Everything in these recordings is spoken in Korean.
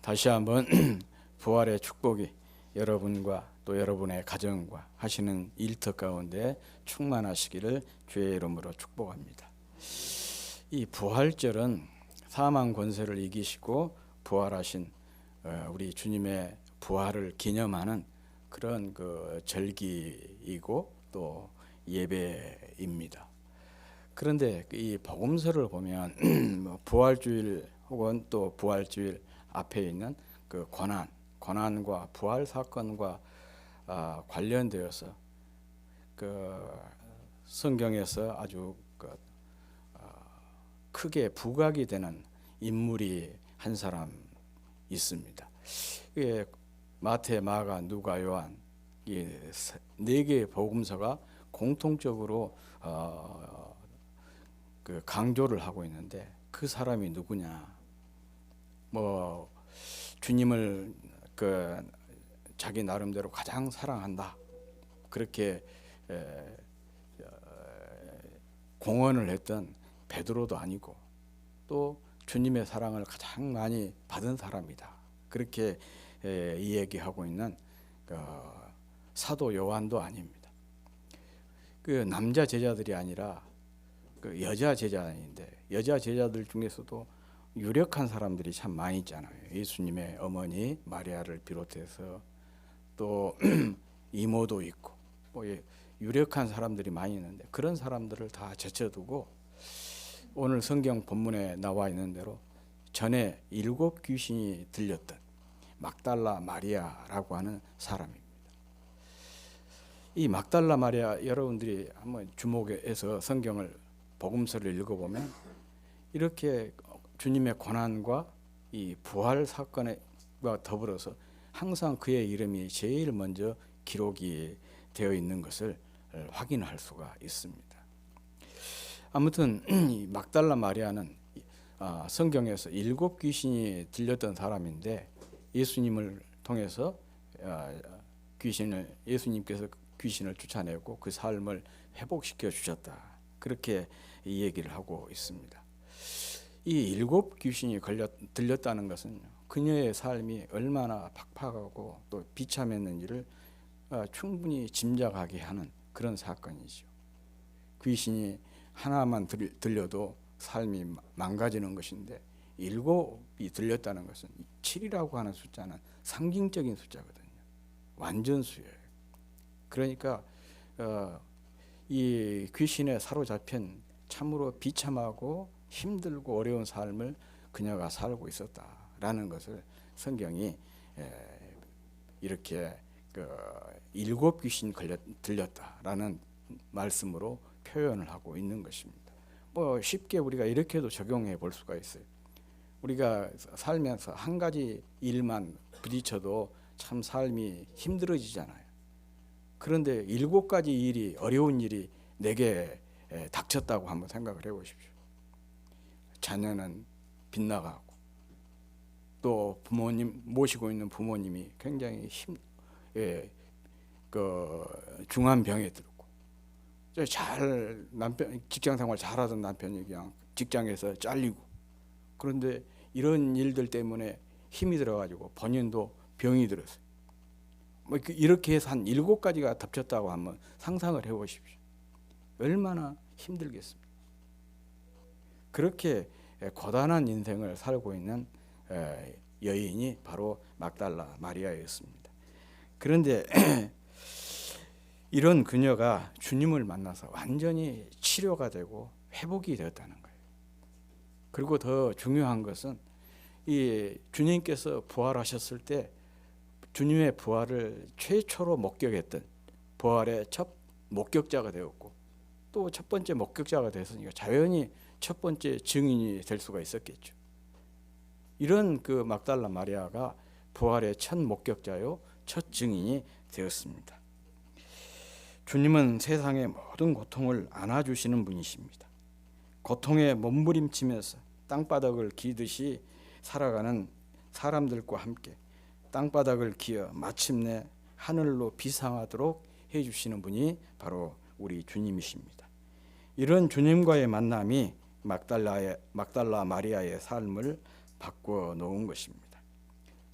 다시 한번 부활의 축복이 여러분과 또 여러분의 가정과 하시는 일터 가운데 충만하시기를 주의 이름으로 축복합니다. 이 부활절은 사망 권세를 이기시고 부활하신 우리 주님의 부활을 기념하는 그런 그 절기이고 또 예배입니다. 그런데 이 복음서를 보면 부활주일 혹은 또 부활주일 앞에 있는 그 고난과 부활 사건과 관련되어서 그 성경에서 아주 크게 부각이 되는 인물이 한 사람 있습니다. 이게 마태, 마가, 누가, 요한 이 네 개의 복음서가 공통적으로 그 강조를 하고 있는데 그 사람이 누구냐? 뭐 주님을 그 자기 나름대로 가장 사랑한다 그렇게 공언을 했던 베드로도 아니고 또 주님의 사랑을 가장 많이 받은 사람이다 그렇게 이야기하고 있는 사도 요한도 아닙니다. 그 남자 제자들이 아니라 그 여자 제자인데 여자 제자들 중에서도 유력한 사람들이 참 많이 있잖아요. 예수님의 어머니 마리아를 비롯해서 또 이모도 있고 뭐 유력한 사람들이 많이 있는데 그런 사람들을 다 제쳐두고 오늘 성경 본문에 나와 있는 대로 전에 7 귀신이 들렸던 막달라 마리아라고 하는 사람입니다. 이 막달라 마리아 여러분들이 한번 주목해서 성경을 복음서를 읽어보면 이렇게 주님의 고난과 이 부활 사건과 더불어서 항상 그의 이름이 제일 먼저 기록이 되어 있는 것을 확인할 수가 있습니다. 아무튼 이 막달라 마리아는 성경에서 7 귀신이 들렸던 사람인데 예수님을 통해서 예수님께서 귀신을 쫓아내고 그 삶을 회복시켜 주셨다. 그렇게 이 얘기를 하고 있습니다. 이 7 귀신이 들렸다는 것은 그녀의 삶이 얼마나 팍팍하고 또 비참했는지를 충분히 짐작하게 하는 그런 사건이죠. 귀신이 하나만 들려도 삶이 망가지는 것인데 7이 들렸다는 것은 7이라고 하는 숫자는 상징적인 숫자거든요. 완전수예요. 그러니까 이 귀신에 사로잡힌 참으로 비참하고 힘들고 어려운 삶을 그녀가 살고 있었다라는 것을 성경이 이렇게 7 귀신 들렸다라는 말씀으로 표현을 하고 있는 것입니다. 뭐 쉽게 우리가 이렇게도 적용해 볼 수가 있어요. 우리가 살면서 한 가지 일만 부딪혀도 참 삶이 힘들어지잖아요. 그런데 7가지 일이 어려운 일이 내게 닥쳤다고 한번 생각을 해보십시오. 자녀는 빗나가고 또 부모님 모시고 있는 부모님이 굉장히 중한 병에 들고 남편 직장생활 잘하던 남편이 그냥 직장에서 잘리고 그런데 이런 일들 때문에 힘이 들어가지고 본인도 병이 들었어요. 뭐 이렇게 해서 한 7가지가 덮쳤다고 한번 상상을 해보십시오. 얼마나 힘들겠습니까? 그렇게 고단한 인생을 살고 있는 여인이 바로 막달라 마리아였습니다. 그런데 이런 그녀가 주님을 만나서 완전히 치료가 되고 회복이 되었다는 거예요. 그리고 더 중요한 것은 이 주님께서 부활하셨을 때 주님의 부활을 최초로 목격했던 부활의 첫 목격자가 되었고 또 첫 번째 목격자가 됐으니까 자연히 첫 번째 증인이 될 수가 있었겠죠. 이런 그 막달라 마리아가 부활의 첫 목격자요 첫 증인이 되었습니다. 주님은 세상의 모든 고통을 안아주시는 분이십니다. 고통에 몸부림치면서 땅바닥을 기듯이 살아가는 사람들과 함께 땅바닥을 기어 마침내 하늘로 비상하도록 해주시는 분이 바로 우리 주님이십니다. 이런 주님과의 만남이 막달라 마리아의 삶을 바꿔 놓은 것입니다.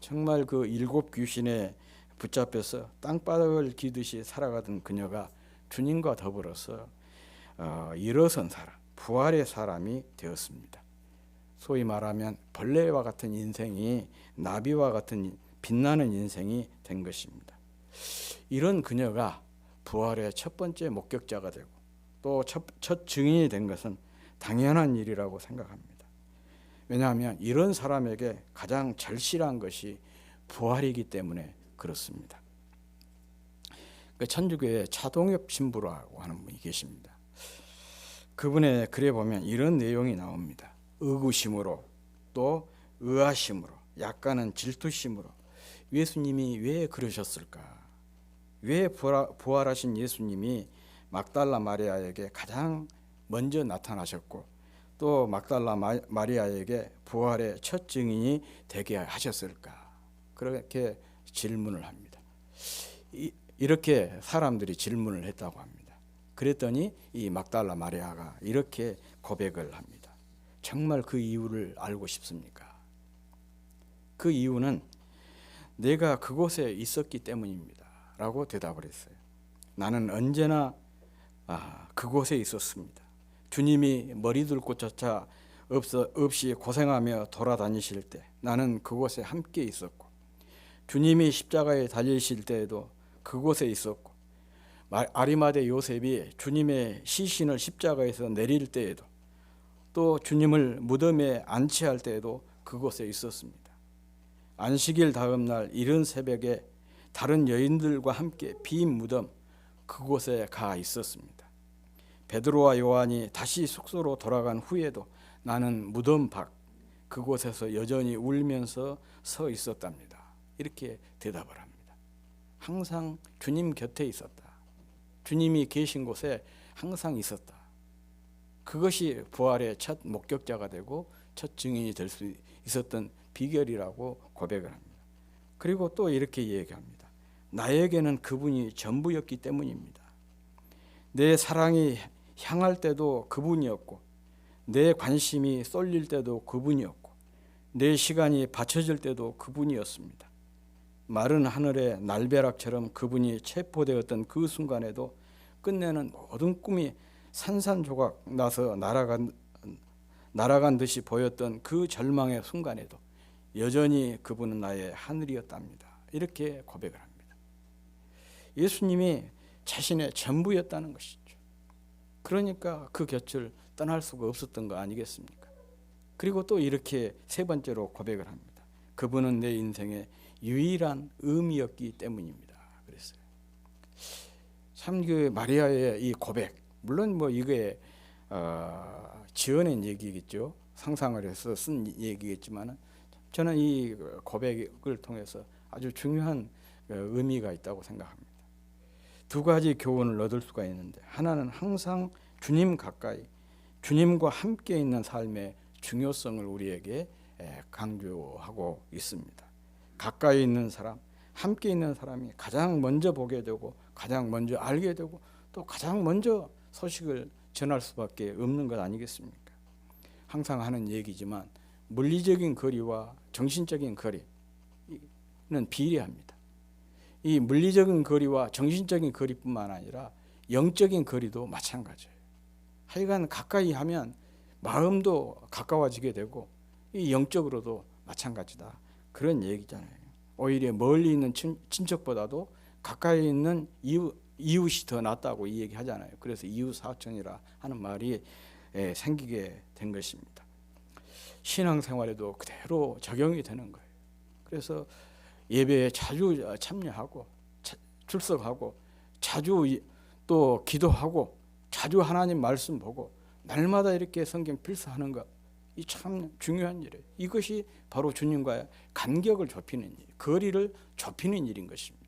정말 그 7 귀신에 붙잡혀서 땅바닥을 기듯이 살아가던 그녀가 주님과 더불어서 일어선 사람, 부활의 사람이 되었습니다. 소위 말하면 벌레와 같은 인생이 나비와 같은 빛나는 인생이 된 것입니다. 이런 그녀가 부활의 첫 번째 목격자가 되고 또 첫 증인이 된 것은 당연한 일이라고 생각합니다. 왜냐하면 이런 사람에게 가장 절실한 것이 부활이기 때문에 그렇습니다. 천주교의 차동엽 신부라고 하는 분이 계십니다. 그분의 글에 보면 이런 내용이 나옵니다. 의구심으로 또 의아심으로 약간은 질투심으로 예수님이 왜 그러셨을까? 왜 부활하신 예수님이 막달라 마리아에게 가장 먼저 나타나셨고 또 막달라 마리아에게 부활의 첫 증인이 되게 하셨을까? 그렇게 질문을 합니다. 이렇게 사람들이 질문을 했다고 합니다. 그랬더니 이 막달라 마리아가 이렇게 고백을 합니다. 정말 그 이유를 알고 싶습니까? 그 이유는 내가 그곳에 있었기 때문입니다. 라고 대답을 했어요. 나는 언제나 그곳에 있었습니다. 주님이 머리둘 곳조차 없이 고생하며 돌아다니실 때 나는 그곳에 함께 있었고, 주님이 십자가에 달리실 때에도 그곳에 있었고, 아리마대 요셉이 주님의 시신을 십자가에서 내릴 때에도 또 주님을 무덤에 안치할 때에도 그곳에 있었습니다. 안식일 다음 날 이른 새벽에 다른 여인들과 함께 빈 무덤 그곳에 가 있었습니다. 베드로와 요한이 다시 숙소로 돌아간 후에도 나는 무덤 밖 그곳에서 여전히 울면서 서 있었답니다. 이렇게 대답을 합니다. 항상 주님 곁에 있었다. 주님이 계신 곳에 항상 있었다. 그것이 부활의 첫 목격자가 되고 첫 증인이 될 수 있었던 비결이라고 고백을 합니다. 그리고 또 이렇게 얘기합니다. 나에게는 그분이 전부였기 때문입니다. 내 사랑이 향할 때도 그분이었고, 내 관심이 쏠릴 때도 그분이었고, 내 시간이 바쳐질 때도 그분이었습니다. 마른 하늘의 날벼락처럼 그분이 체포되었던 그 순간에도 끝내는 모든 꿈이 산산조각 나서 날아간 듯이 보였던 그 절망의 순간에도 여전히 그분은 나의 하늘이었답니다. 이렇게 고백을 합니다. 예수님이 자신의 전부였다는 것이죠. 그러니까 그 곁을 떠날 수가 없었던 거 아니겠습니까? 그리고 또 이렇게 세 번째로 고백을 합니다. 그분은 내 인생의 유일한 의미였기 때문입니다. 그랬어요. 참 그 마리아의 이 고백, 물론 뭐 이게 지어낸 얘기겠죠. 상상을 해서 쓴 얘기겠지만 저는 이 고백을 통해서 아주 중요한 의미가 있다고 생각합니다. 두 가지 교훈을 얻을 수가 있는데, 하나는 항상 주님 가까이, 주님과 함께 있는 삶의 중요성을 우리에게 강조하고 있습니다. 가까이 있는 사람, 함께 있는 사람이 가장 먼저 보게 되고 가장 먼저 알게 되고 또 가장 먼저 소식을 전할 수밖에 없는 것 아니겠습니까? 항상 하는 얘기지만 물리적인 거리와 정신적인 거리는 비례합니다. 이 물리적인 거리와 정신적인 거리뿐만 아니라 영적인 거리도 마찬가지예요. 하여간 가까이 하면 마음도 가까워지게 되고 이 영적으로도 마찬가지다. 그런 얘기잖아요. 오히려 멀리 있는 친척보다도 가까이 있는 이웃이 더 낫다고 이 얘기 하잖아요. 그래서 이웃사촌이라 하는 말이 생기게 된 것입니다. 신앙생활에도 그대로 적용이 되는 거예요. 그래서 예배에 자주 참여하고 출석하고 자주 또 기도하고 자주 하나님 말씀 보고 날마다 이렇게 성경 필사하는 것, 이 참 중요한 일이에요. 이것이 바로 주님과의 간격을 좁히는 일, 거리를 좁히는 일인 것입니다.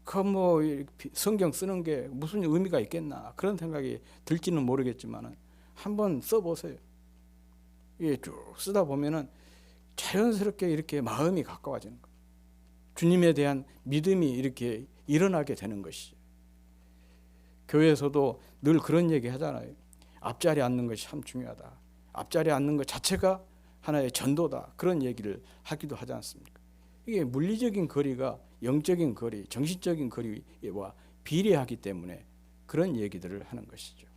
그 뭐 성경 쓰는 게 무슨 의미가 있겠나 그런 생각이 들지는 모르겠지만 한번 써보세요. 예, 쭉 쓰다 보면은 자연스럽게 이렇게 마음이 가까워지는 거예요. 주님에 대한 믿음이 이렇게 일어나게 되는 것이죠. 교회에서도 늘 그런 얘기 하잖아요. 앞자리에 앉는 것이 참 중요하다. 앞자리에 앉는 것 자체가 하나의 전도다, 그런 얘기를 하기도 하지 않습니까? 이게 물리적인 거리가 영적인 거리, 정신적인 거리와 비례하기 때문에 그런 얘기들을 하는 것이죠.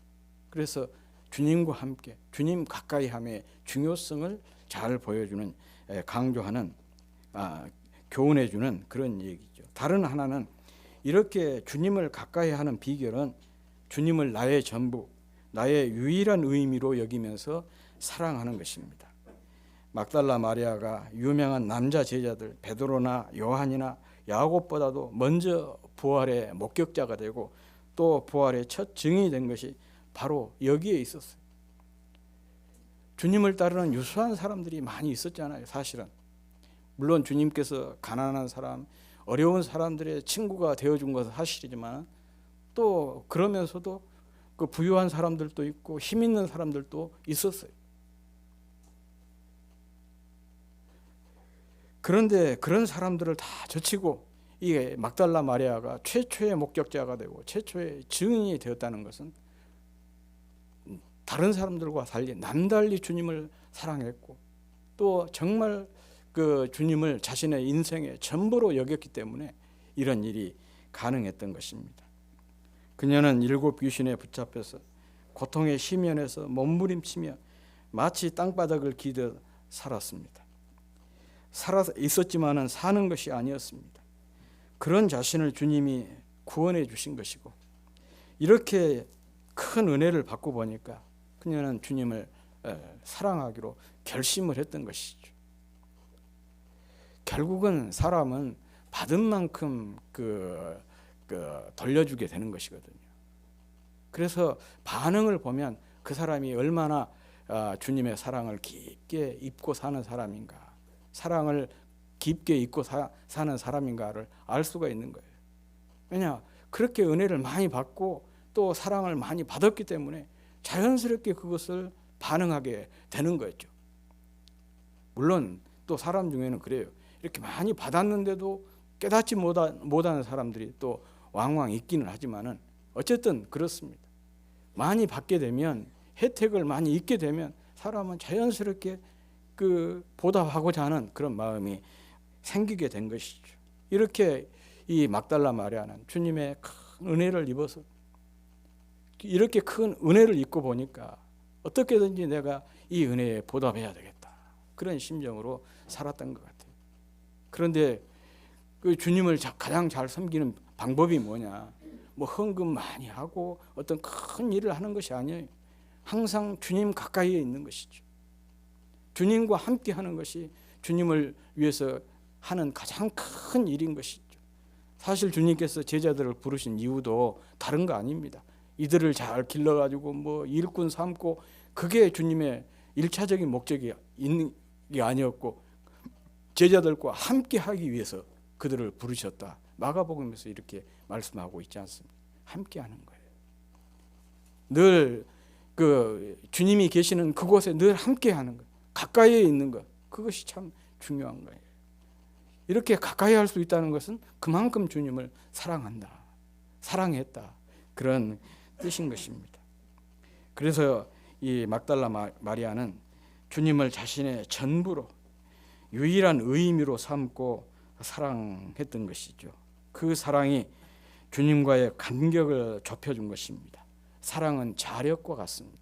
그래서 주님과 함께, 주님 가까이 함의 중요성을 잘 보여주는, 강조하는, 교훈해주는 그런 얘기죠. 다른 하나는 이렇게 주님을 가까이 하는 비결은 주님을 나의 전부, 나의 유일한 의미로 여기면서 사랑하는 것입니다. 막달라 마리아가 유명한 남자 제자들 베드로나 요한이나 야곱보다도 먼저 부활의 목격자가 되고 또 부활의 첫 증인이 된 것이 바로 여기에 있었어요. 주님을 따르는 유수한 사람들이 많이 있었잖아요. 사실은 물론 주님께서 가난한 사람, 어려운 사람들의 친구가 되어준 것은 사실이지만 또 그러면서도 그 부유한 사람들도 있고 힘 있는 사람들도 있었어요. 그런데 그런 사람들을 다 젖히고 이 막달라 마리아가 최초의 목격자가 되고 최초의 증인이 되었다는 것은 다른 사람들과 달리 남달리 주님을 사랑했고 또 정말 그 주님을 자신의 인생의 전부로 여겼기 때문에 이런 일이 가능했던 것입니다. 그녀는 7 귀신에 붙잡혀서 고통의 심연에서 몸부림치며 마치 땅바닥을 기듯 살았습니다. 살아 있었지만은 사는 것이 아니었습니다. 그런 자신을 주님이 구원해 주신 것이고 이렇게 큰 은혜를 받고 보니까 그녀는 주님을 사랑하기로 결심을 했던 것이죠. 결국은 사람은 받은 만큼 돌려주게 되는 것이거든요. 그래서 반응을 보면 그 사람이 얼마나 주님의 사랑을 깊게 입고 사는 사람인가, 사랑을 깊게 입고 사는 사람인가를 알 수가 있는 거예요. 왜냐? 그렇게 은혜를 많이 받고 또 사랑을 많이 받았기 때문에 자연스럽게 그것을 반응하게 되는 거였죠. 물론 또 사람 중에는 그래요. 이렇게 많이 받았는데도 깨닫지 못하는 사람들이 또 왕왕 있기는 하지만은 어쨌든 그렇습니다. 많이 받게 되면, 혜택을 많이 입게 되면 사람은 자연스럽게 보답하고자 하는 그런 마음이 생기게 된 것이죠. 이렇게 이 막달라 마리아는 주님의 큰 은혜를 입어서 이렇게 큰 은혜를 입고 보니까 어떻게든지 내가 이 은혜에 보답해야 되겠다, 그런 심정으로 살았던 것 같아요. 그런데 그 주님을 가장 잘 섬기는 방법이 뭐냐? 뭐 헌금 많이 하고 어떤 큰 일을 하는 것이 아니에요. 항상 주님 가까이에 있는 것이죠. 주님과 함께 하는 것이 주님을 위해서 하는 가장 큰 일인 것이죠. 사실 주님께서 제자들을 부르신 이유도 다른 거 아닙니다. 이들을 잘 길러가지고 뭐 일꾼 삼고, 그게 주님의 1차적인 목적이 있는 게 아니었고 제자들과 함께 하기 위해서 그들을 부르셨다. 마가복음에서 이렇게 말씀하고 있지 않습니까? 함께 하는 거예요. 늘 주님이 계시는 그곳에 늘 함께 하는 것, 가까이에 있는 것, 그것이 참 중요한 거예요. 이렇게 가까이 할 수 있다는 것은 그만큼 주님을 사랑한다, 사랑했다, 그런 뜻인 것입니다. 그래서 이 막달라 마리아는 주님을 자신의 전부로, 유일한 의미로 삼고 사랑했던 것이죠. 그 사랑이 주님과의 간격을 좁혀준 것입니다. 사랑은 자력과 같습니다.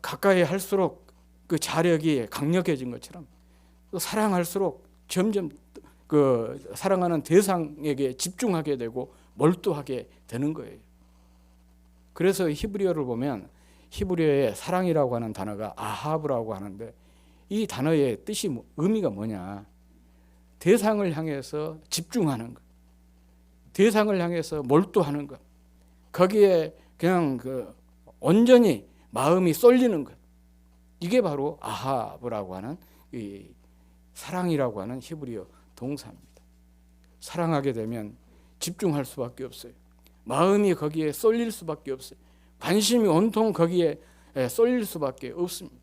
가까이 할수록 그 자력이 강력해진 것처럼 또 사랑할수록 점점 사랑하는 대상에게 집중하게 되고 몰두하게 되는 거예요. 그래서 히브리어를 보면 히브리어에 사랑이라고 하는 단어가 아하브라고 하는데, 이 단어의 뜻이 의미가 뭐냐? 대상을 향해서 집중하는 것, 대상을 향해서 몰두하는 것, 거기에 그냥 온전히 마음이 쏠리는 것, 이게 바로 아하브라고 하는 이 사랑이라고 하는 히브리어 동사입니다. 사랑하게 되면 집중할 수밖에 없어요. 마음이 거기에 쏠릴 수밖에 없어요. 관심이 온통 거기에 쏠릴 수밖에 없습니다.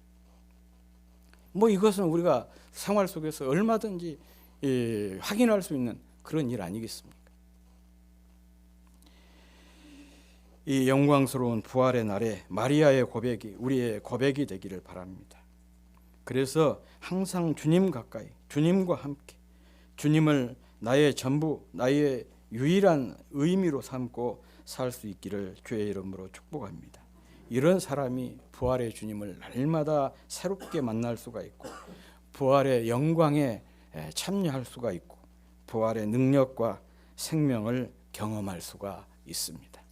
뭐 이것은 우리가 생활 속에서 얼마든지 확인할 수 있는 그런 일 아니겠습니까? 이 영광스러운 부활의 날에 마리아의 고백이 우리의 고백이 되기를 바랍니다. 그래서 항상 주님 가까이, 주님과 함께, 주님을 나의 전부, 나의 유일한 의미로 삼고 살 수 있기를 주의 이름으로 축복합니다. 이런 사람이 부활의 주님을 날마다 새롭게 만날 수가 있고 부활의 영광에 참여할 수가 있고 부활의 능력과 생명을 경험할 수가 있습니다.